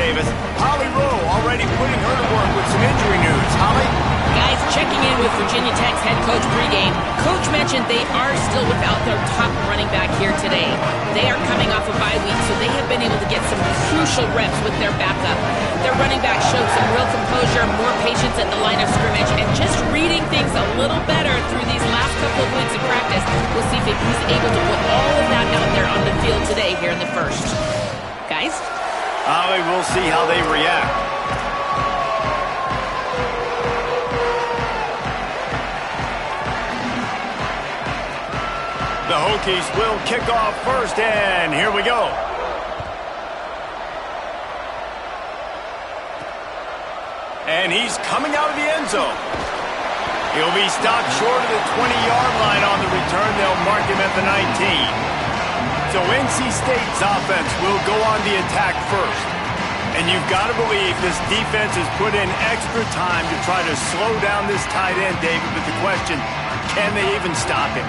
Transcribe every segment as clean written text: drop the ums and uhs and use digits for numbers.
Davis. Holly Rowe already putting her to work with some injury news. Holly? Guys, checking in with Virginia Tech's head coach pregame. Coach mentioned they are still without their top running back here today. They are coming off a bye week, so they have been able to get some crucial reps with their backup. Their running back showed some real composure, more patience at the line of scrimmage, and just reading things a little better through these last couple of weeks of practice. We'll see if he's able to put all of that out there on the field today here in the first. Guys? Holly, we'll see how they react. The Hokies will kick off first, and here we go. And he's coming out of the end zone. He'll be stopped short of the 20-yard line on the return. They'll mark him at the 19. So NC State's offense will go on the attack first. And you've got to believe this defense has put in extra time to try to slow down this tight end, David. But the question, can they even stop him?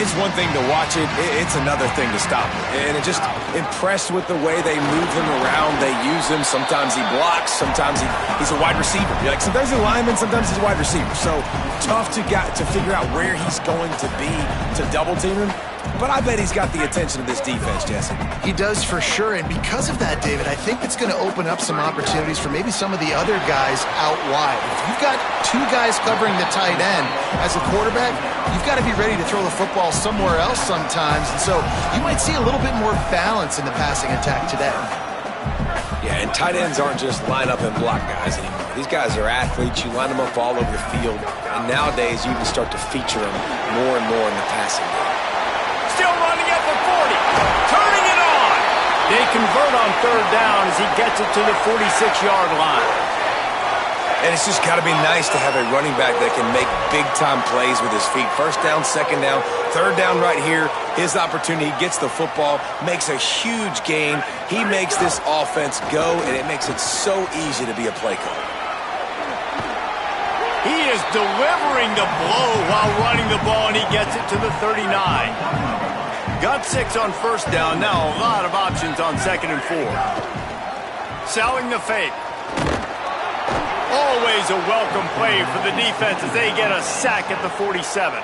It's one thing to watch it. It's another thing to stop him. And just impressed with the way they move him around. They use him. Sometimes he blocks. Sometimes he's a wide receiver. Like sometimes he's a lineman. Sometimes he's a wide receiver. So tough to figure out where he's going to be to double team him. But I bet he's got the attention of this defense, Jesse. He does for sure, and because of that, David, I think it's going to open up some opportunities for maybe some of the other guys out wide. If you've got two guys covering the tight end as a quarterback, you've got to be ready to throw the football somewhere else sometimes, and so you might see a little bit more balance in the passing attack today. Yeah, and tight ends aren't just line up and block guys anymore. These guys are athletes. You line them up all over the field, and nowadays you can start to feature them more and more in the passing game. Still running at the 40. Turning it on. They convert on third down as he gets it to the 46-yard line. And it's just got to be nice to have a running back that can make big-time plays with his feet. First down, second down, third down right here. His opportunity, he gets the football, makes a huge gain. He makes this offense go, and it makes it so easy to be a play caller. He is delivering the blow while running the ball, and he gets it to the 39. Got 6 on first down. Now a lot of options on second and 4. Selling the fake. Always a welcome play for the defense as they get a sack at the 47.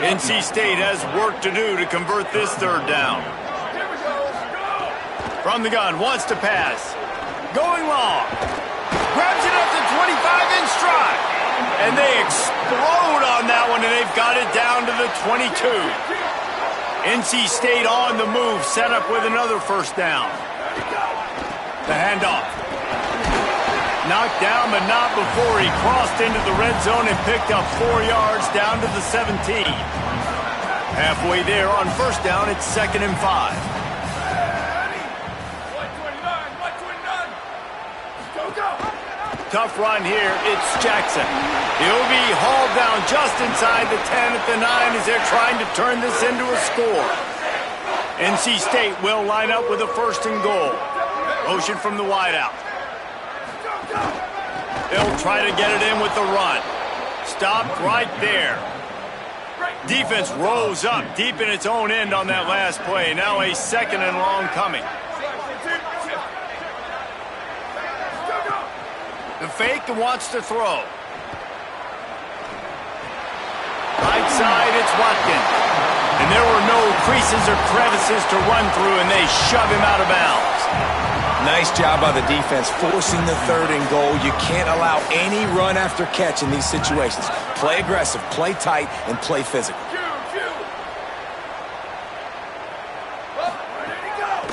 NC State has work to do to convert this third down. From the gun, wants to pass. Going long. Grabs it up to 25 in stride. And they explode on that one, and they've got it down to the 22. NC State on the move, set up with another first down. The handoff. Knocked down, but not before he crossed into the red zone and picked up 4 yards down to the 17. Halfway there on first down, it's 2nd and 5. Tough run here, it's Jackson. He'll be hauled down just inside the 10 at the 9 as they're trying to turn this into a score. NC State will line up with a 1st and goal. Motion from the wideout. They'll try to get it in with the run. Stopped right there. Defense rose up deep in its own end on that last play. Now a 2nd and long coming. The fake and wants to throw. Right side, it's Watkins. And there were no creases or crevices to run through, and they shove him out of bounds. Nice job by the defense, forcing the 3rd and goal. You can't allow any run after catch in these situations. Play aggressive, play tight, and play physical.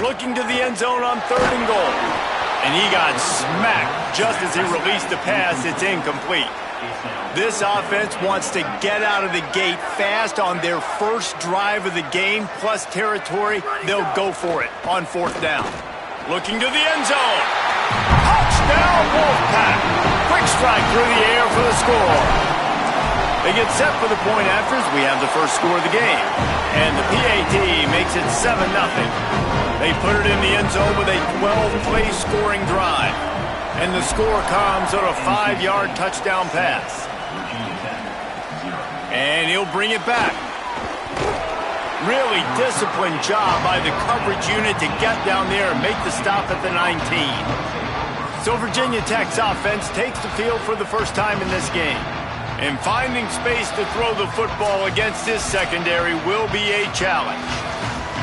Looking to the end zone on 3rd and goal. And he got smacked just as he released the pass. It's incomplete. This offense wants to get out of the gate fast on their first drive of the game, plus territory. They'll go for it on 4th down. Looking to the end zone. Touchdown, Wolfpack. Quick strike through the air for the score. They get set for the point afters. We have the first score of the game. And the PAT makes it 7-0. They put it in the end zone with a 12-play scoring drive. And the score comes on a 5-yard touchdown pass. And he'll bring it back. Really disciplined job by the coverage unit to get down there and make the stop at the 19. So Virginia Tech's offense takes the field for the first time in this game. And finding space to throw the football against this secondary will be a challenge.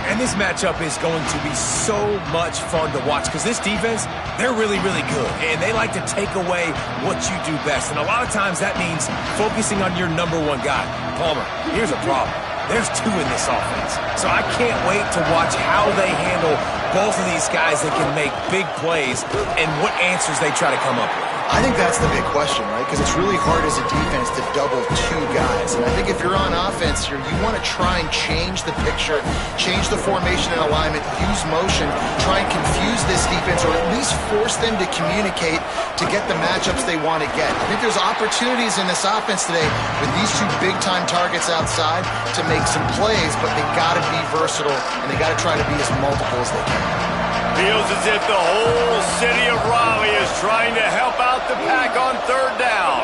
And this matchup is going to be so much fun to watch because this defense, they're really, really good. And they like to take away what you do best. And a lot of times that means focusing on your number one guy. Palmer, here's a problem. There's two in this offense. So I can't wait to watch how they handle both of these guys that can make big plays and what answers they try to come up with. I think that's the big question, right? Because it's really hard as a defense to double two guys. And I think if you're on offense here, you want to try and change the picture, change the formation and alignment, use motion, try and confuse this defense, or at least force them to communicate to get the matchups they want to get. I think there's opportunities in this offense today with these two big-time targets outside to make some plays, but they got to be versatile, and they got to try to be as multiple as they can. Feels as if the whole city of Raleigh is trying to help out the pack on third down.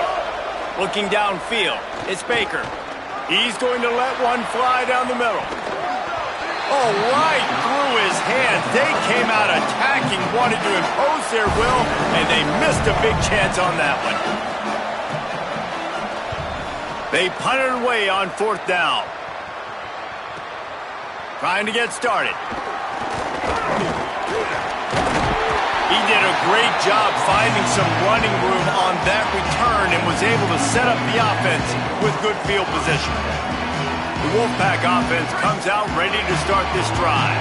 Looking downfield, it's Baker. He's going to let one fly down the middle. Oh, right through his hands. They came out attacking, wanted to impose their will, and they missed a big chance on that one. They punted away on fourth down. Trying to get started. He did a great job finding some running room on that return and was able to set up the offense with good field position. The Wolfpack offense comes out ready to start this drive.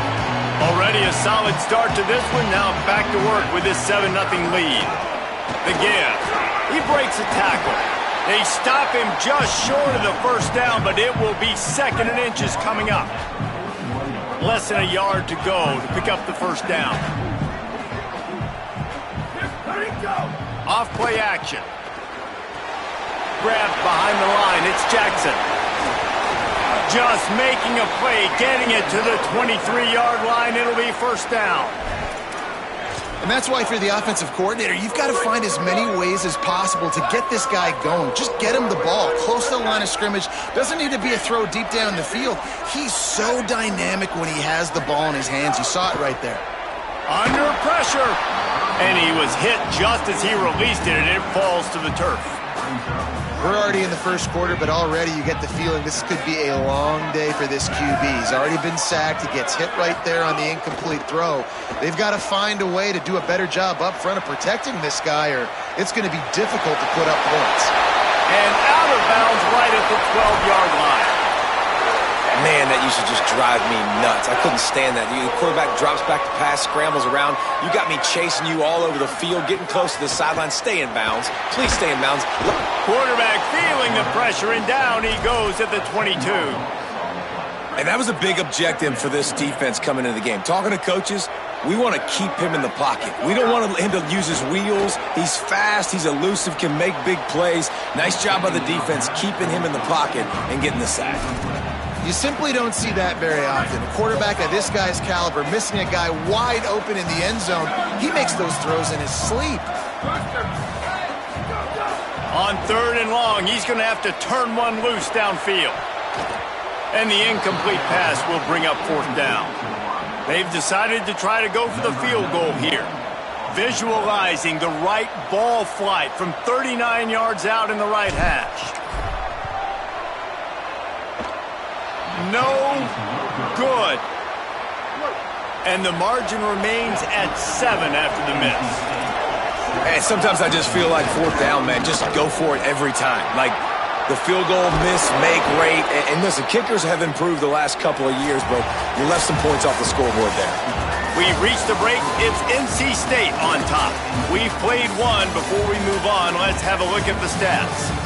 Already a solid start to this one, now back to work with this 7-0 lead. The give. He breaks a tackle. They stop him just short of the first down, but it will be 2nd and inches coming up. Less than a yard to go to pick up the first down. Off play action. Grabbed behind the line. It's Jackson. Just making a play, getting it to the 23-yard line. It'll be first down. And that's why if you're the offensive coordinator, you've got to find as many ways as possible to get this guy going. Just get him the ball close to the line of scrimmage. Doesn't need to be a throw deep down the field. He's so dynamic when he has the ball in his hands. You saw it right there. Under pressure. And he was hit just as he released it, and it falls to the turf. We're already in the first quarter, but already you get the feeling this could be a long day for this QB. He's already been sacked. He gets hit right there on the incomplete throw. They've got to find a way to do a better job up front of protecting this guy, or it's going to be difficult to put up points. And out of bounds right at the 12-yard line. Man, that used to just drive me nuts. I couldn't stand that. The quarterback drops back to pass, scrambles around. You got me chasing you all over the field, getting close to the sideline. Stay in bounds. Please stay in bounds. Quarterback feeling the pressure, and down he goes at the 22. And that was a big objective for this defense coming into the game. Talking to coaches, we want to keep him in the pocket. We don't want him to use his wheels. He's fast. He's elusive, can make big plays. Nice job by the defense keeping him in the pocket and getting the sack. You simply don't see that very often. A quarterback of this guy's caliber missing a guy wide open in the end zone. He makes those throws in his sleep. On 3rd and long, he's going to have to turn one loose downfield. And the incomplete pass will bring up 4th down. They've decided to try to go for the field goal here. Visualizing the right ball flight from 39 yards out in the right hash. No good. And the margin remains at 7 after the miss. And sometimes I just feel like 4th down, man. Just go for it every time. Like the field goal miss, make rate. And listen, kickers have improved the last couple of years, but you left some points off the scoreboard there. We've reached the break. It's NC State on top. We've played one. Before we move on, let's have a look at the stats.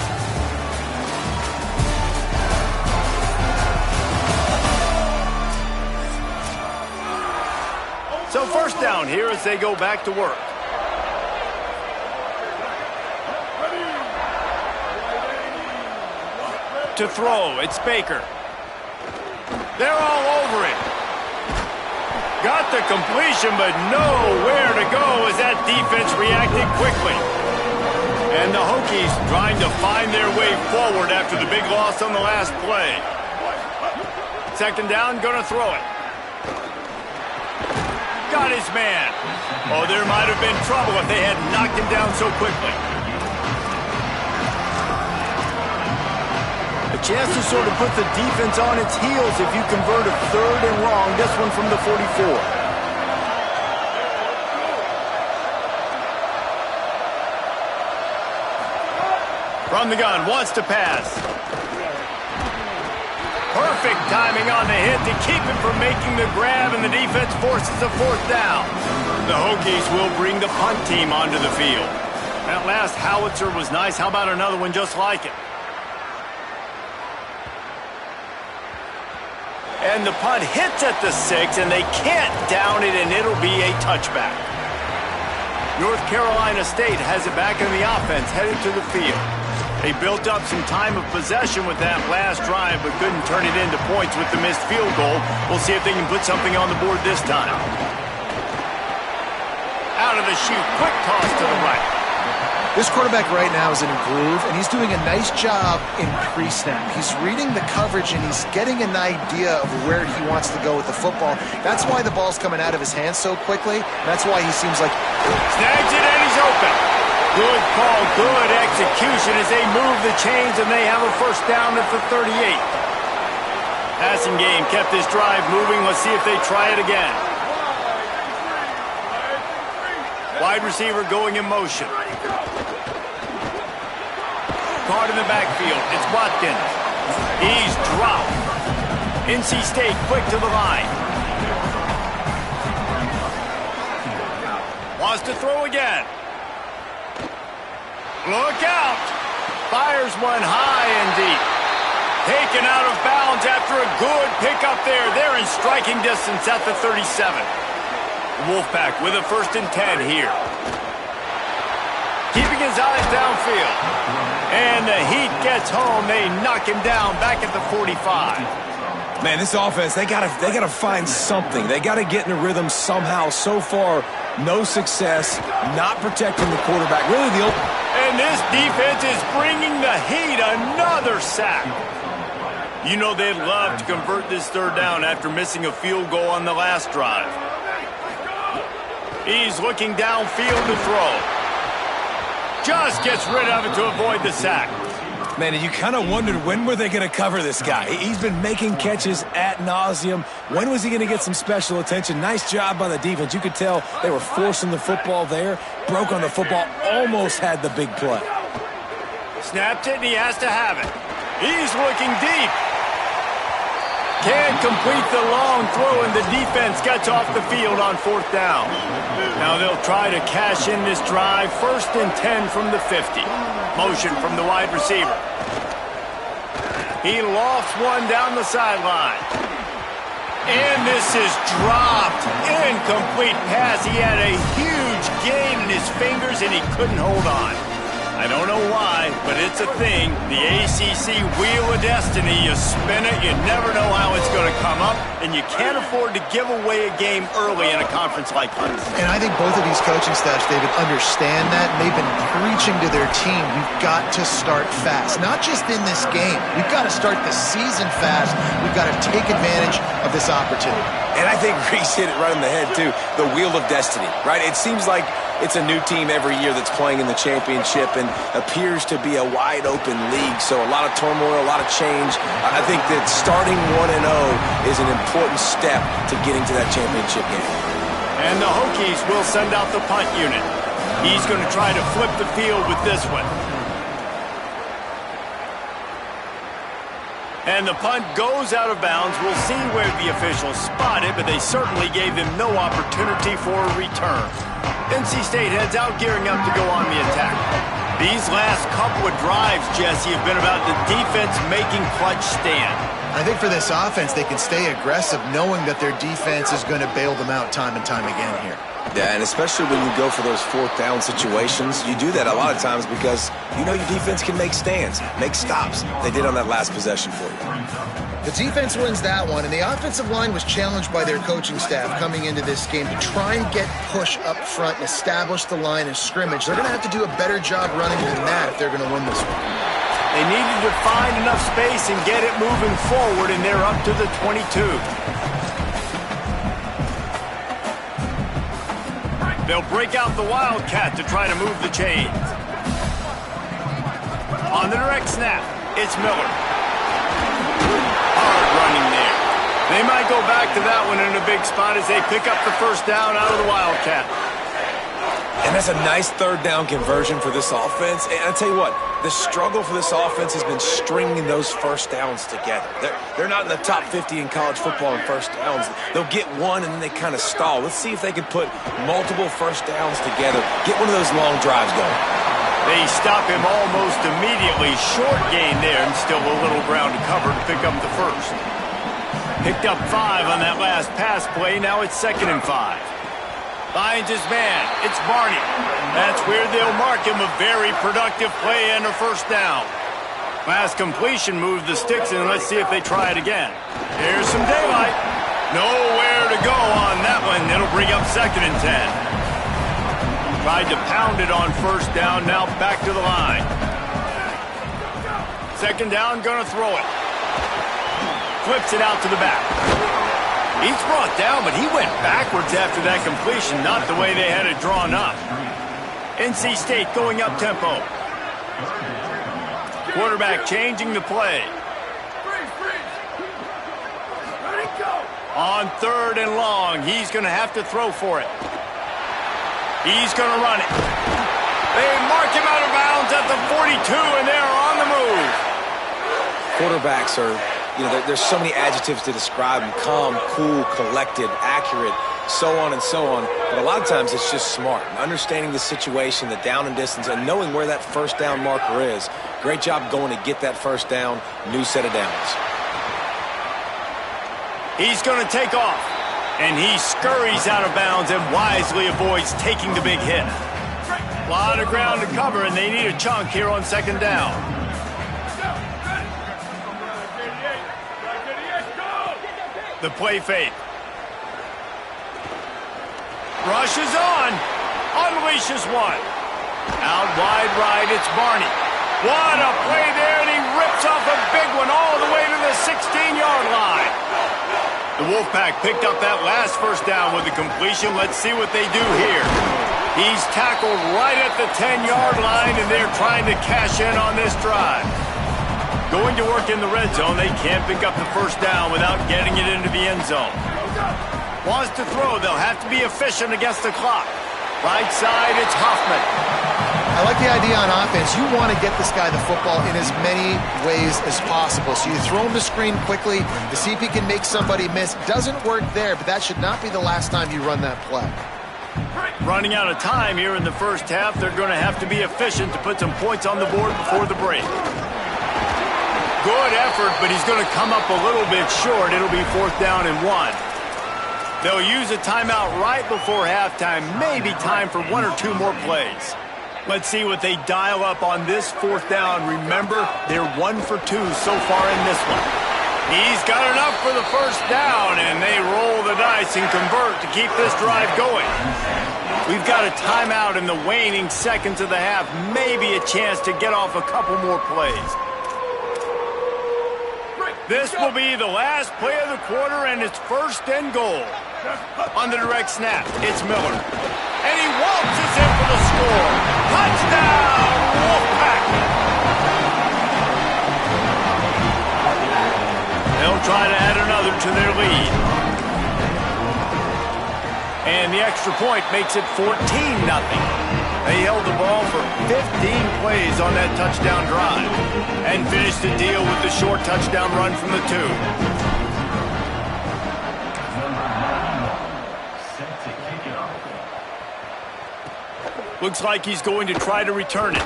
So first down here as they go back to work. To throw, it's Baker. They're all over it. Got the completion, but nowhere to go as that defense reacted quickly. And the Hokies trying to find their way forward after the big loss on the last play. Second down, gonna throw it. Got his man. Oh, there might have been trouble if they had knocked him down so quickly. A chance to sort of put the defense on its heels if you convert a third and long. This one from the 44. From the gun, wants to pass. Perfect timing on the hit to keep him from making the grab, and the defense forces a fourth down. The Hokies will bring the punt team onto the field. That last howitzer was nice. How about another one just like it? And the punt hits at the 6, and they can't down it, and it'll be a touchback. North Carolina State has it back in the offense, headed to the field. They built up some time of possession with that last drive, but couldn't turn it into points with the missed field goal. We'll see if they can put something on the board this time. Out of the chute, quick toss to the right. This quarterback right now is in a groove, and he's doing a nice job in pre-snap. He's reading the coverage, and he's getting an idea of where he wants to go with the football. That's why the ball's coming out of his hands so quickly. That's why he seems like... Snags it, and he's open. Good call, good execution as they move the chains, and they have a first down at the 38. Passing game kept this drive moving. Let's see if they try it again. Wide receiver going in motion. Caught in the backfield. It's Watkins. He's dropped. NC State quick to the line. Wants to throw again. Look out! Fires one high and deep. Taken out of bounds after a good pickup there. They're in striking distance at the 37. Wolfpack with a first and 10 here. Keeping his eyes downfield. And the Heat gets home. They knock him down back at the 45. Man, this offense, they gotta find something. They gotta get in a rhythm somehow. So far, no success, not protecting the quarterback. Really the open. And this defense is bringing the Heat another sack. You know they'd love to convert this third down after missing a field goal on the last drive. He's looking downfield to throw. Just gets rid of it to avoid the sack. Man, and you kind of wondered when were they going to cover this guy. He's been making catches ad nauseum. When was he going to get some special attention? Nice job by the defense. You could tell they were forcing the football there. Broke on the football, almost had the big play. Snapped it, and he has to have it. He's looking deep. Can't complete the long throw, and the defense gets off the field on fourth down. Now they'll try to cash in this drive. First and 10 from the 50. Motion from the wide receiver. He lofts one down the sideline. And this is dropped. Incomplete pass. He had a huge gain in his fingers, and he couldn't hold on. I don't know why, but it's a thing. The ACC Wheel of Destiny. You spin it, you never know how it's going to come up, and you can't afford to give away a game early in a conference like this. And I think both of these coaching staffs, David, understand that. And they've been preaching to their team, we've got to start fast. Not just in this game. We've got to start the season fast. We've got to take advantage of this opportunity. And I think Reese hit it right on the head, too. The Wheel of Destiny, right? It seems like it's a new team every year that's playing in the championship and appears to be a wide-open league. So a lot of turmoil, a lot of change. I think that starting 1-0 is an important step to getting to that championship game. And the Hokies will send out the punt unit. He's going to try to flip the field with this one. And the punt goes out of bounds. We'll see where the officials spot it, but they certainly gave him no opportunity for a return. NC State heads out, gearing up to go on the attack. These last couple of drives, Jesse, have been about the defense making clutch stand. I think for this offense, they can stay aggressive knowing that their defense is going to bail them out time and time again here. Yeah, and especially when you go for those fourth down situations, you do that a lot of times because you know your defense can make stands, make stops. They did on that last possession for you. The defense wins that one, and the offensive line was challenged by their coaching staff coming into this game to try and get push up front and establish the line of scrimmage. They're going to have to do a better job running than that if they're going to win this one. They needed to find enough space and get it moving forward, and they're up to the 22. They'll break out the Wildcat to try to move the chains. On the direct snap, it's Miller. Hard running there. They might go back to that one in a big spot as they pick up the first down out of the Wildcat. And that's a nice third down conversion for this offense. And I tell you what, the struggle for this offense has been stringing those first downs together. They're not in the top 50 in college football in first downs. They'll get one and then they kind of stall. Let's see if they can put multiple first downs together. Get one of those long drives going. They stop him almost immediately. Short gain there and still a little ground to cover to pick up the first. Picked up 5 on that last pass play. Now it's 2nd and 5. Finds his man. It's Barney. That's where they'll mark him. A very productive play and a first down. Last completion moved the sticks, and let's see if they try it again. Here's some daylight. Nowhere to go on that one. It'll bring up 2nd and 10. Tried to pound it on first down. Now back to the line. 2nd down, gonna throw it. Flips it out to the back. He's brought down, but he went backwards after that completion, not the way they had it drawn up. NC State going up tempo. Quarterback changing the play. On 3rd and long, he's going to have to throw for it. He's going to run it. They mark him out of bounds at the 42, and they're on the move. Quarterbacks are... there's so many adjectives to describe them. Calm, cool, collected, accurate, so on and so on. But a lot of times it's just smart. Understanding the situation, the down and distance, and knowing where that first down marker is. Great job going to get that first down. New set of downs. He's going to take off. And he scurries out of bounds and wisely avoids taking the big hit. A lot of ground to cover, and they need a chunk here on 2nd down. The play fake. Rushes on. Unleashes one. Out wide right, it's Barney. What a play there, and he rips off a big one all the way to the 16-yard line. The Wolfpack picked up that last first down with a completion. Let's see what they do here. He's tackled right at the 10-yard line, and they're trying to cash in on this drive. Going to work in the red zone, they can't pick up the first down without getting it into the end zone. Wants to throw, they'll have to be efficient against the clock. Right side, it's Hoffman. I like the idea on offense. You want to get this guy the football in as many ways as possible. So you throw him the screen quickly to see if he can make somebody miss. Doesn't work there, but that should not be the last time you run that play. Running out of time here in the first half, they're going to have to be efficient to put some points on the board before the break. Good effort, but he's going to come up a little bit short. It'll be 4th down and 1. They'll use a timeout right before halftime. Maybe time for 1 or 2 more plays. Let's see what they dial up on this 4th down. Remember, they're 1 for 2 so far in this one. He's got enough for the first down, and they roll the dice and convert to keep this drive going. We've got a timeout in the waning seconds of the half. Maybe a chance to get off a couple more plays. This will be the last play of the quarter, and it's 1st and goal. On the direct snap, it's Miller. And he waltzes in for the score. Touchdown, Wolfpack! They'll try to add another to their lead. And the extra point makes it 14-0. They held the ball for 15 plays on that touchdown drive and finished the deal with the short touchdown run from the 2. Looks like he's going to try to return it.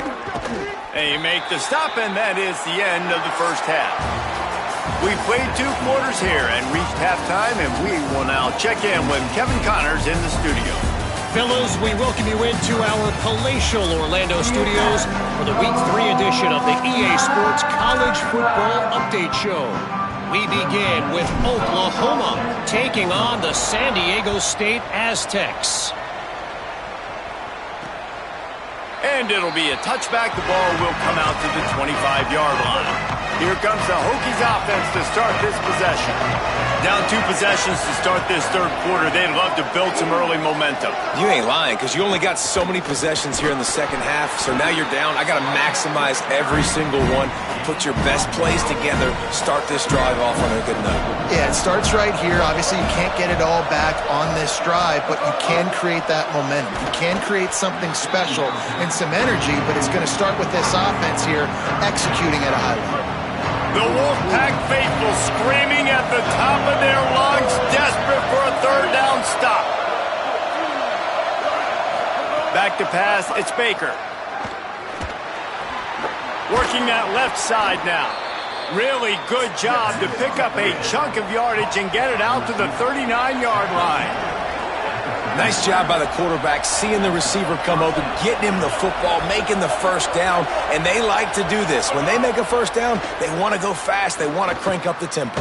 They make the stop, and that is the end of the first half. We've played 2 quarters here and reached halftime, and we will now check in with Kevin Connors in the studio. Fellas, we welcome you into our palatial Orlando studios for the Week 3 edition of the EA Sports College Football Update Show. We begin with Oklahoma taking on the San Diego State Aztecs. And it'll be a touchback. The ball will come out to the 25-yard line. Here comes the Hokies offense to start this possession. Down 2 possessions to start this third quarter. They'd love to build some early momentum. You ain't lying, because you only got so many possessions here in the second half, so now you're down. I got to maximize every single one, put your best plays together, start this drive off on a good note. Yeah, it starts right here. Obviously, you can't get it all back on this drive, but you can create that momentum. You can create something special and some energy, but it's going to start with this offense here executing at a high level. The Wolfpack faithful screaming at the top of their lungs, desperate for a third down stop. Back to pass, it's Baker. Working that left side now. Really good job to pick up a chunk of yardage and get it out to the 39-yard line. Nice job by the quarterback, seeing the receiver come open, getting him the football, making the first down, and they like to do this. When they make a first down, they want to go fast. They want to crank up the tempo.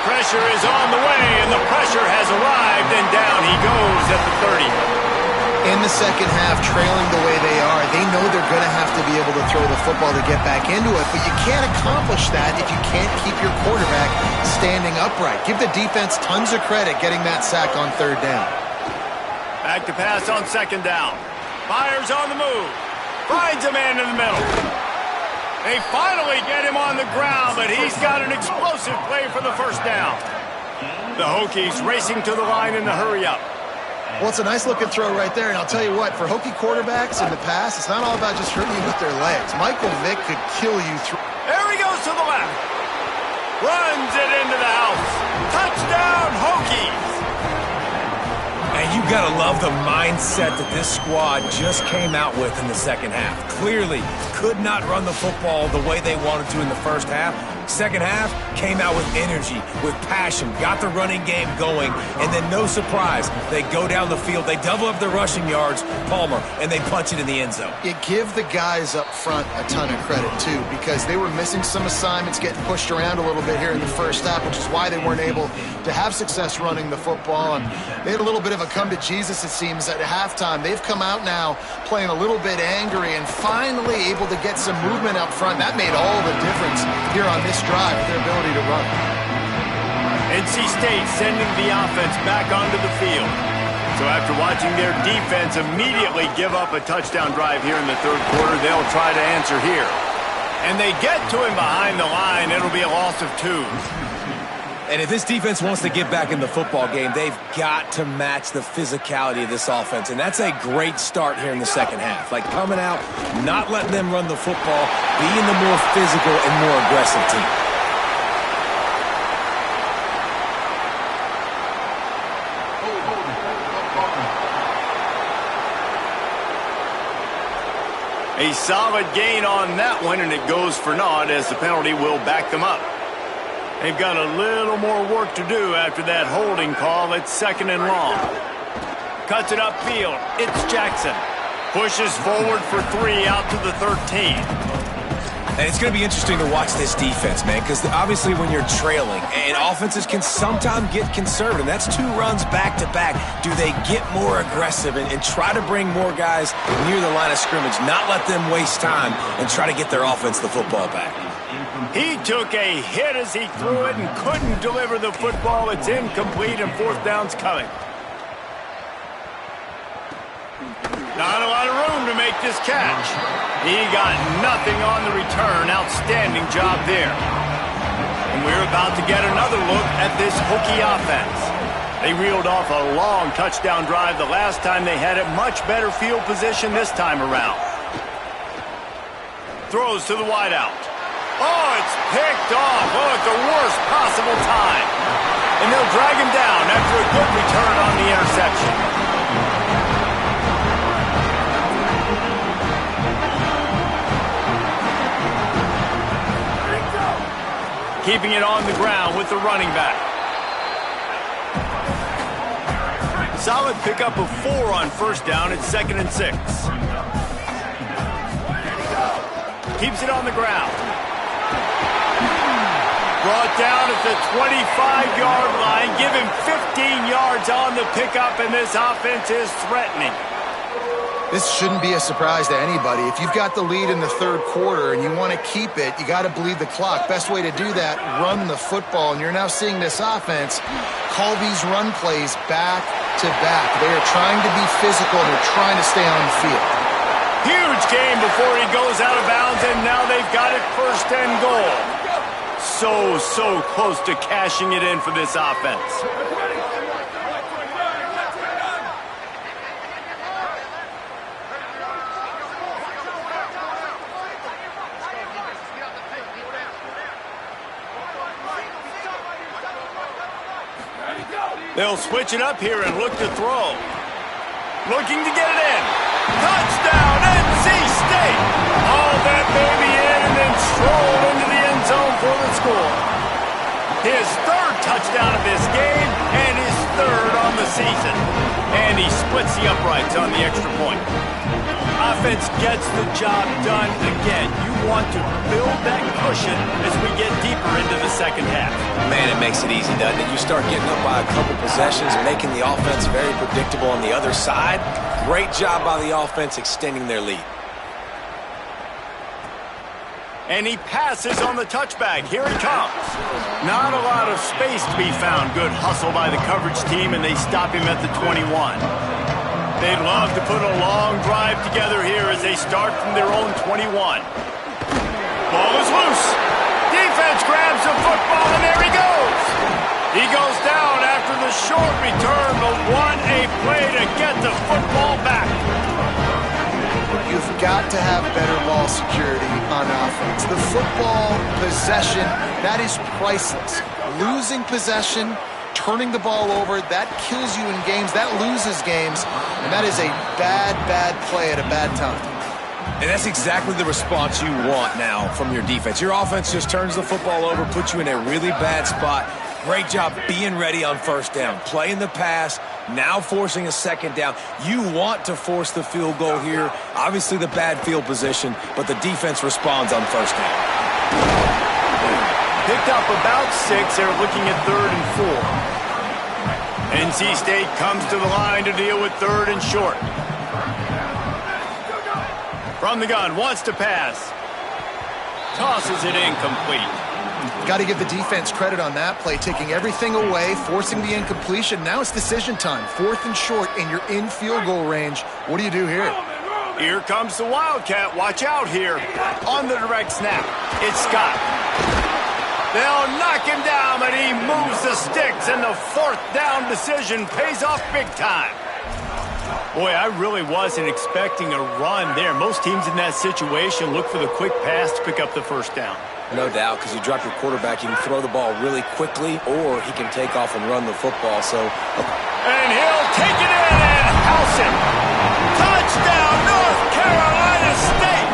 Pressure is on the way, and the pressure has arrived, and down he goes at the 30. In the second half, trailing the way they are, they know they're going to have to be able to throw the football to get back into it, but you can't accomplish that if you can't keep your quarterback standing upright. Give the defense tons of credit getting that sack on third down. Back to pass on second down. Fires on the move. Finds a man in the middle. They finally get him on the ground, but he's got an explosive play for the first down. The Hokies racing to the line in the hurry-up. Well, it's a nice-looking throw right there, and I'll tell you what, for Hokie quarterbacks in the past, it's not all about just hurting you with their legs. Michael Vick could kill you through. There he goes to the left. Runs it into the house. Touchdown, Hokies! And you got to love the mindset that this squad just came out with in the second half. Clearly, could not run the football the way they wanted to in the first half. Second half, came out with energy, with passion, got the running game going, and then no surprise, they go down the field, they double up their rushing yards, Palmer, and they punch it in the end zone. You give the guys up front a ton of credit, too, because they were missing some assignments, getting pushed around a little bit here in the first half, which is why they weren't able to have success running the football. And they had a little bit of a come to Jesus, it seems, at halftime. They've come out now playing a little bit angry and finally able to get some movement up front. That made all the difference here on this drive with their ability to run. NC State sending the offense back onto the field. So after watching their defense immediately give up a touchdown drive here in the third quarter, they'll try to answer here. And they get to him behind the line. It'll be a loss of 2. And if this defense wants to get back in the football game, they've got to match the physicality of this offense. And that's a great start here in the second half. Like coming out, not letting them run the football, being the more physical and more aggressive team. A solid gain on that one, and it goes for naught as the penalty will back them up. They've got a little more work to do after that holding call. It's second and long. Cuts it upfield. It's Jackson. Pushes forward for 3 out to the 13. And it's going to be interesting to watch this defense, man, because obviously when you're trailing, and offenses can sometimes get conservative. That's 2 runs back-to-back. Do they get more aggressive and try to bring more guys near the line of scrimmage, not let them waste time, and try to get their offense the football back? He took a hit as he threw it and couldn't deliver the football. It's incomplete, and fourth down's coming. Not a lot of room to make this catch. He got nothing on the return. Outstanding job there. And we're about to get another look at this Hokie offense. They reeled off a long touchdown drive the last time they had it. Much better field position this time around. Throws to the wideout. Oh, it's picked off. Oh, at the worst possible time. And they'll drag him down after a good return on the interception. Keeping it on the ground with the running back. Solid pickup of 4 on first down. It's 2nd and 6. Keeps it on the ground. Brought down at the 25-yard line. Give him 15 yards on the pickup, and this offense is threatening. This shouldn't be a surprise to anybody. If you've got the lead in the third quarter and you want to keep it, you got to bleed the clock. Best way to do that, run the football. And you're now seeing this offense call these run plays back to back. They are trying to be physical. They're trying to stay on the field. Huge game before he goes out of bounds, and now they've got it 1st and goal. So close to cashing it in for this offense. They'll switch it up here and look to throw. Looking to get it in. Touchdown, NC State! Haul that baby in and then stroll into the end zone for the score. His 3rd touchdown of this game and his 3rd on the season. And he splits the uprights on the extra point. Offense gets the job done again. You want to build that cushion as we get deeper into the second half. Man, it makes it easy, doesn't it? You start getting up by a couple possessions, making the offense very predictable on the other side. Great job by the offense extending their lead. And he passes on the touchback. Here he comes. Not a lot of space to be found. Good hustle by the coverage team, and they stop him at the 21. They'd love to put a long drive together here as they start from their own 21. Ball is loose. Defense grabs the football, and there he goes. He goes down after the short return, but what a play to get the football back. You've got to have better ball security on offense. The football possession, that is priceless. Losing possession, turning the ball over, that kills you in games, that loses games, and that is a bad play at a bad time. And that's exactly the response you want now from your defense. Your offense just turns the football over, puts you in a really bad spot. Great job being ready on 1st down, playing the pass, now forcing a 2nd down. You want to force the field goal here. Obviously the bad field position, but the defense responds on 1st down. Picked up about 6. They're looking at 3rd and 4. NC State comes to the line to deal with 3rd and short. From the gun, wants to pass. Tosses it incomplete. Got to give the defense credit on that play, taking everything away, forcing the incompletion. Now it's decision time. 4th and short, and you're in field goal range. What do you do here? Here comes the Wildcat. Watch out here. On the direct snap, it's Scott. They'll knock him down, but he moves the sticks, and the 4th down decision pays off big time. Boy, I really wasn't expecting a run there. Most teams in that situation look for the quick pass to pick up the 1st down. No doubt, because you drop your quarterback, you can throw the ball really quickly, or he can take off and run the football. And he'll take it in and house it. Touchdown, North Carolina State!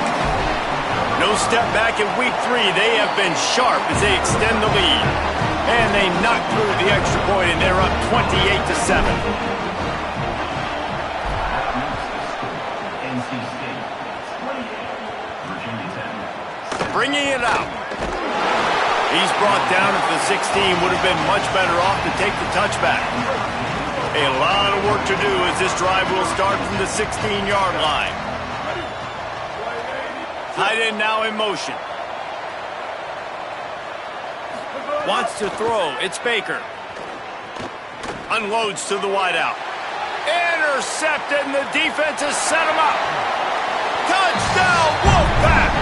No step back in week 3. They have been sharp as they extend the lead. And they knock through the extra point, and they're up 28-7. Bringing it out. He's brought down at the 16. Would have been much better off to take the touchback. A lot of work to do as this drive will start from the 16-yard line. Tight end now in motion. Wants to throw. It's Baker. Unloads to the wideout. Intercepted, and the defense has set him up. Touchdown, Wolfpack!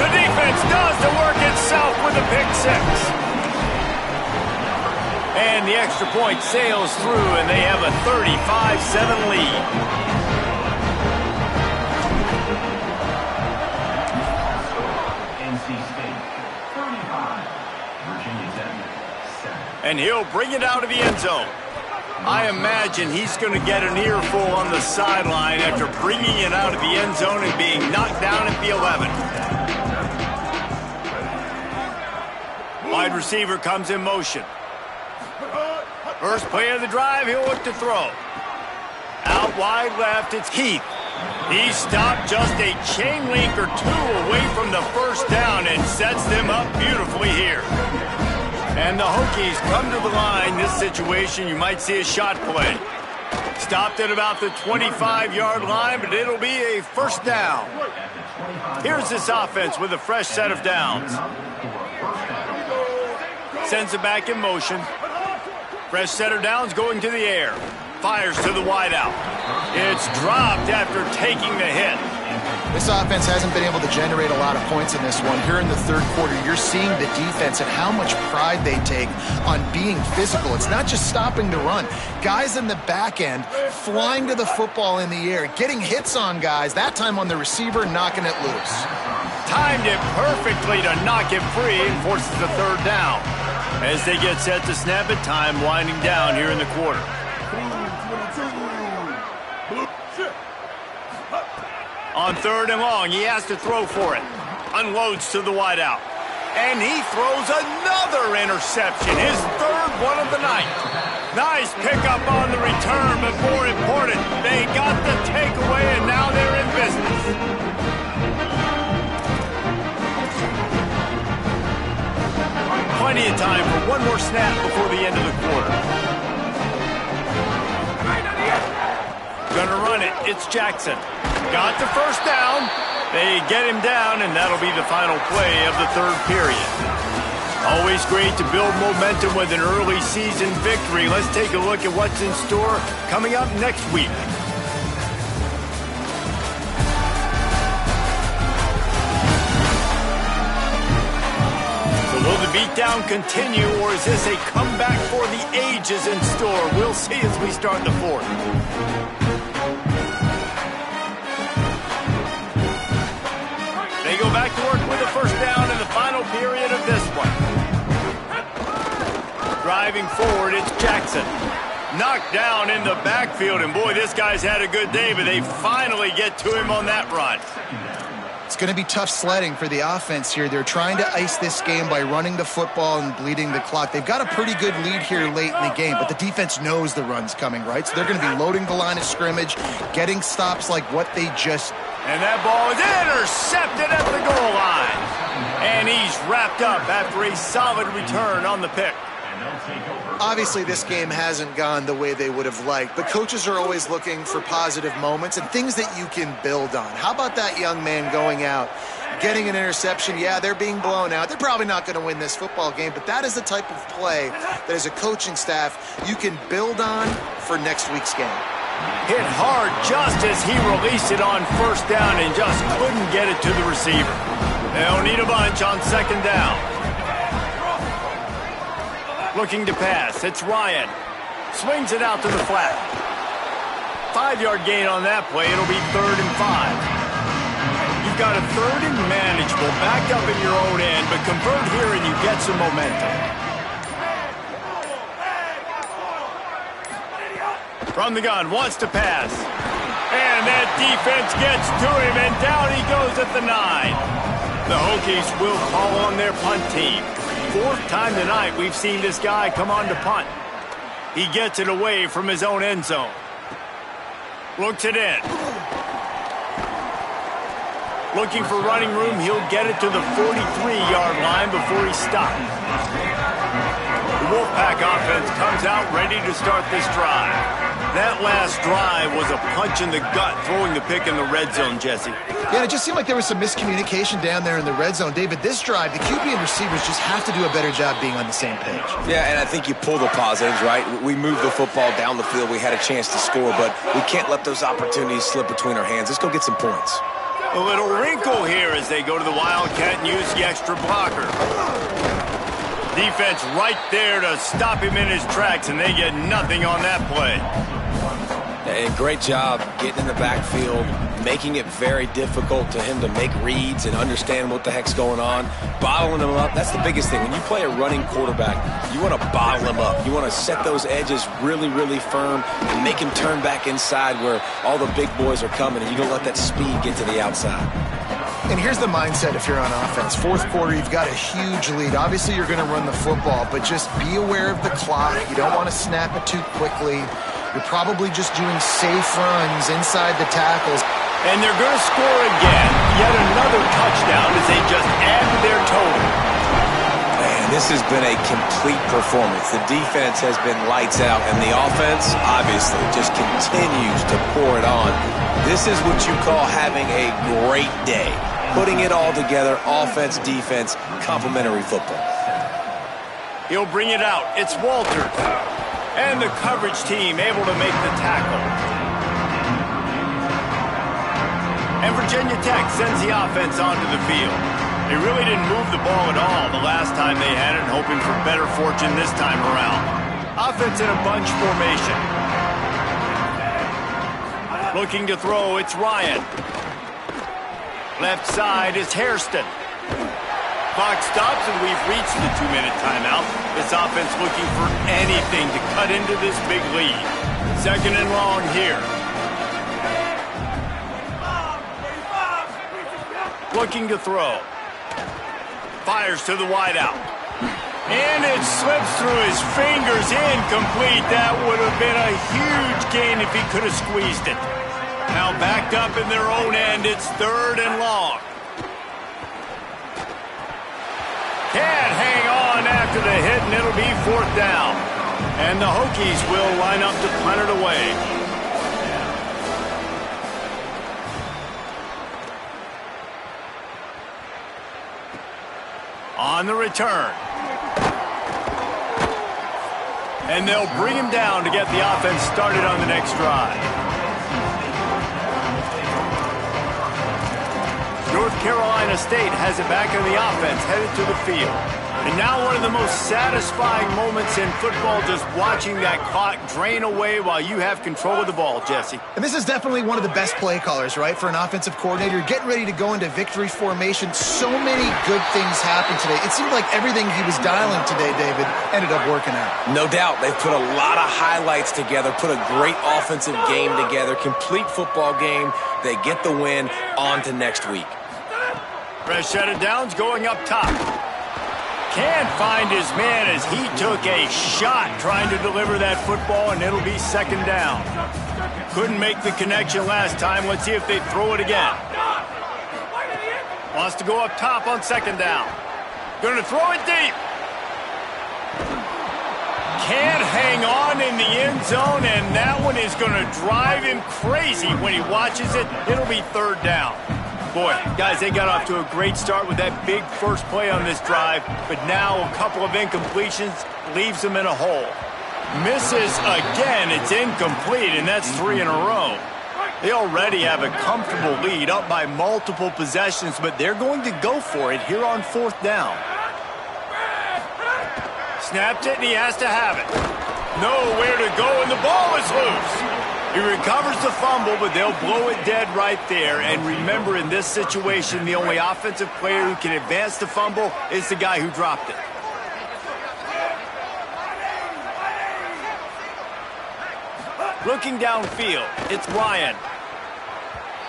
The defense does the work itself with a pick 6. And the extra point sails through, and they have a 35-7 lead. NC State 35, Virginia Tech 7. And he'll bring it out of the end zone. I imagine he's going to get an earful on the sideline after bringing it out of the end zone and being knocked down at the 11. Wide receiver comes in motion. First play of the drive, he'll look to throw. Out wide left, it's Heath. He stopped just a chain link or 2 away from the 1st down and sets them up beautifully here. And the Hokies come to the line. This situation, you might see a shot play. Stopped at about the 25-yard line, but it'll be a first down. Here's this offense with a fresh set of downs. Sends it back in motion. Fresh set of downs going to the air. Fires to the wideout. It's dropped after taking the hit. This offense hasn't been able to generate a lot of points in this one. Here in the third quarter, you're seeing the defense and how much pride they take on being physical. It's not just stopping the run. Guys in the back end flying to the football in the air, getting hits on guys, that time on the receiver, knocking it loose. Timed it perfectly to knock it free and forces the third down. As they get set to snap it, time winding down here in the quarter. On third and long, he has to throw for it. Unloads to the wideout. And he throws another interception, his third one of the night. Nice pickup on the return, but more important, they got the takeaway, and now they're in business. Plenty of time for one more snap before the end of the quarter. Gonna run it. It's Jackson. Got the first down. They get him down, and that'll be the final play of the third period. Always great to build momentum with an early season victory. Let's take a look at what's in store coming up next week. So will the beatdown continue, or is this a comeback for the ages in store? We'll see as we start the fourth. They go back to work with a first down in the final period of this one. Driving forward, it's Jackson. Knocked down in the backfield, and boy, this guy's had a good day, but they finally get to him on that run. It's going to be tough sledding for the offense here. They're trying to ice this game by running the football and bleeding the clock. They've got a pretty good lead here late in the game, but the defense knows the run's coming, right? So they're going to be loading the line of scrimmage, getting stops like what they just... And that ball is intercepted at the goal line. And he's wrapped up after a solid return on the pick. Obviously, this game hasn't gone the way they would have liked, but coaches are always looking for positive moments and things that you can build on. How about that young man going out, getting an interception? Yeah, they're being blown out. They're probably not going to win this football game, but that is the type of play that as a coaching staff you can build on for next week's game. Hit hard just as he released it on first down and just couldn't get it to the receiver. They'll need a bunch on second down. Looking to pass, it's Ryan. Swings it out to the flat. 5-yard gain on that play. It'll be 3rd and 5. You've got a 3rd and manageable, back up in your own end, but convert here and you get some momentum. From the gun, wants to pass. And that defense gets to him, and down he goes at the 9. The Hokies will call on their punt team. 4th time tonight we've seen this guy come on to punt. He gets it away from his own end zone. Looks it in. Looking for running room, he'll get it to the 43-yard line before he stops. The Wolfpack offense comes out ready to start this drive. That last drive was a punch in the gut, throwing the pick in the red zone, Jesse. Yeah, it just seemed like there was some miscommunication down there in the red zone. David, this drive, the QB and receivers just have to do a better job being on the same page. Yeah, and I think you pull the positives, right? We moved the football down the field. We had a chance to score, but we can't let those opportunities slip between our hands. Let's go get some points. A little wrinkle here as they go to the Wildcat and use the extra blocker. Defense right there to stop him in his tracks, and they get nothing on that play. And great job getting in the backfield, making it very difficult to him to make reads and understand what the heck's going on, bottling him up. That's the biggest thing. When you play a running quarterback, you want to bottle him up. You want to set those edges really, really firm and make him turn back inside where all the big boys are coming, and you don't let that speed get to the outside. And here's the mindset if you're on offense. 4th quarter, you've got a huge lead. Obviously, you're going to run the football, but just be aware of the clock. You don't want to snap it too quickly. You're probably just doing safe runs inside the tackles. And they're going to score again. Yet another touchdown as they just add to their total. Man, This has been a complete performance. The defense has been lights out, and the offense, obviously, just continues to pour it on. This is what you call having a great day. Putting it all together, offense, defense, complementary football. He'll bring it out. It's Walters. And the coverage team able to make the tackle. And Virginia Tech sends the offense onto the field. They really didn't move the ball at all the last time they had it, hoping for better fortune this time around. Offense in a bunch formation. Looking to throw, it's Ryan. Left side is Hairston. Clock stops and we've reached the 2-minute timeout. This offense looking for anything to cut into this big lead. 2nd and long here. Looking to throw. Fires to the wideout. And it slips through his fingers, incomplete. That would have been a huge gain if he could have squeezed it. Now backed up in their own end, it's 3rd and long. Can't hang on after the hit, and it'll be 4th down. And the Hokies will line up to punt it away. On the return. And they'll bring him down to get the offense started on the next drive. North Carolina State has it back on the offense, headed to the field. And now one of the most satisfying moments in football, just watching that clock drain away while you have control of the ball, Jesse. And this is definitely one of the best play callers, right, for an offensive coordinator. You're getting ready to go into victory formation. So many good things happened today. It seemed like everything he was dialing today, David, ended up working out. No doubt. They've put a lot of highlights together, put a great offensive game together, complete football game. They get the win. On to next week. Fresh set of downs going up top. Can't find his man as he took a shot trying to deliver that football, and it'll be 2nd down. Couldn't make the connection last time. Let's see if they throw it again. Wants to go up top on 2nd down. Going to throw it deep. Can't hang on in the end zone, and that one is going to drive him crazy when he watches it. It'll be 3rd down. Boy, guys, they got off to a great start with that big first play on this drive, but now a couple of incompletions leaves them in a hole. Misses again, it's incomplete, and that's 3 in a row. They already have a comfortable lead, up by multiple possessions, but they're going to go for it here on 4th down. Snapped it, and he has to have it. Nowhere to go, and the ball is loose. He recovers the fumble, but they'll blow it dead right there. And remember, in this situation, the only offensive player who can advance the fumble is the guy who dropped it. Looking downfield, it's Ryan.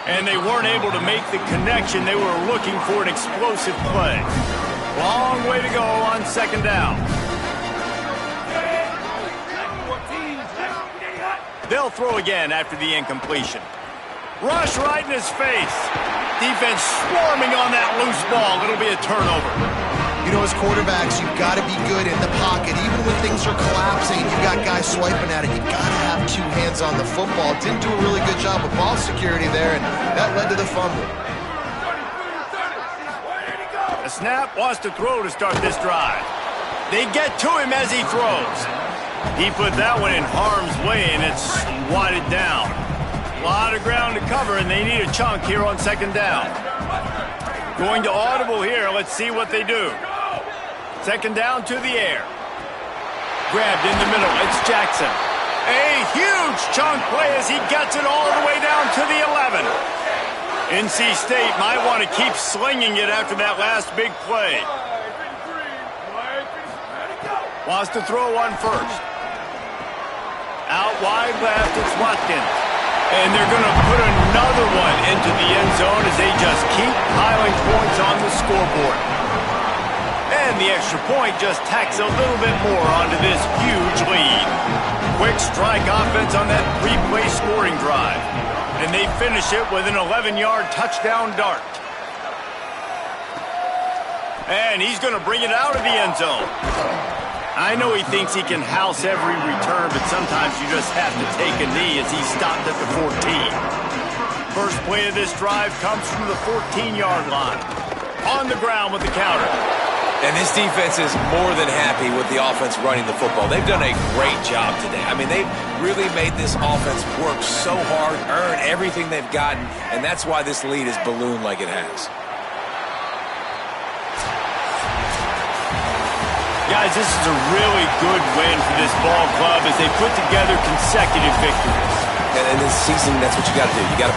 And they weren't able to make the connection. They were looking for an explosive play. Long way to go on 2nd down. They'll throw again after the incompletion. Rush right in his face. Defense swarming on that loose ball. It'll be a turnover. You know, as quarterbacks, you've got to be good in the pocket. Even when things are collapsing, you've got guys swiping at it. You've got to have 2 hands on the football. Didn't do a really good job with ball security there, and that led to the fumble. The snap wants to throw to start this drive. They get to him as he throws. He put that one in harm's way, and it's swatted down. A lot of ground to cover, and they need a chunk here on 2nd down. Going to audible here. Let's see what they do. 2nd down to the air. Grabbed in the middle. It's Jackson. A huge chunk play as he gets it all the way down to the 11. NC State might want to keep slinging it after that last big play. Wants to throw one first. Out wide left, it's Watkins. And they're going to put another one into the end zone as they just keep piling points on the scoreboard. And the extra point just tacks a little bit more onto this huge lead. Quick strike offense on that 3-play scoring drive. And they finish it with an 11-yard touchdown dart. And he's going to bring it out of the end zone. I know he thinks he can house every return, but sometimes you just have to take a knee as he stopped at the 14. First play of this drive comes from the 14-yard line. On the ground with the counter. And this defense is more than happy with the offense running the football. They've done a great job today. I mean, they've really made this offense work so hard, earn everything they've gotten, and that's why this lead is ballooned like it has. Guys, this is a really good win for this ball club as they put together consecutive victories. And in this season, that's what you got to do. You got to